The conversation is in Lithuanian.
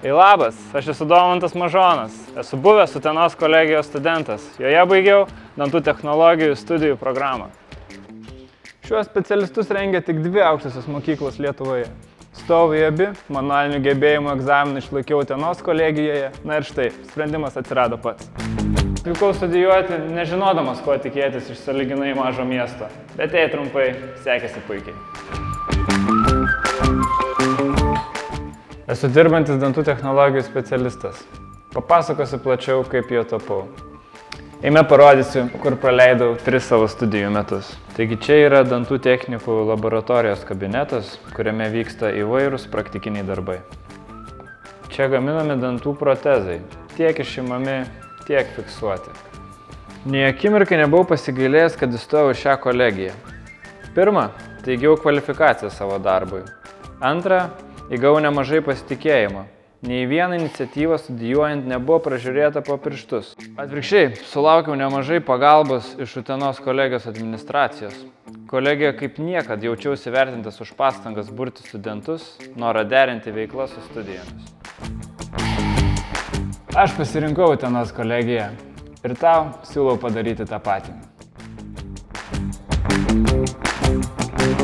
Labas, aš esu Domantas Mažonas, esu buvęs Utenos kolegijos studentas, joje baigiau dantų technologijų studijų programą. Šiuos specialistus rengia tik 2 aukštosios mokyklos Lietuvoje. Stojau į abi, manualinių gebėjimų egzaminą išlaikiau Utenos kolegijoje, na ir štai, sprendimas atsirado pats. Atvykau studijuoti, nežinodamas, ko tikėtis iš sąlyginai mažo miesto, bet jei trumpai, sekėsi puikiai. Esu dirbantis dantų technologijų specialistas. Papasakosiu plačiau, kaip jo tapau. Eime parodysiu, kur praleidau 3 savo studijų metus. Taigi čia yra dantų technikų laboratorijos kabinetas, kuriame vyksta įvairūs praktikiniai darbai. Čia gaminami dantų protezai, tiek išimami, tiek fiksuoti. Nė akimirkai nebuvau pasigailėjęs, kad įstojau į šią kolegiją. Pirma, tai įgijau kvalifikaciją savo darbui. Antra, įgavau nemažai pasitikėjimo. Nei viena iniciatyva studijuojant nebuvo pražiūrėta po pirštus. Atvirkščiai, sulaukiau nemažai pagalbos iš Utenos kolegijos administracijos. Kolegijoje kaip niekad jaučiausi vertintas už pastangas burti studentus, norą derinti veiklą su studijomis. Aš pasirinkau Utenos kolegiją ir tau siūlau padaryti tą patį.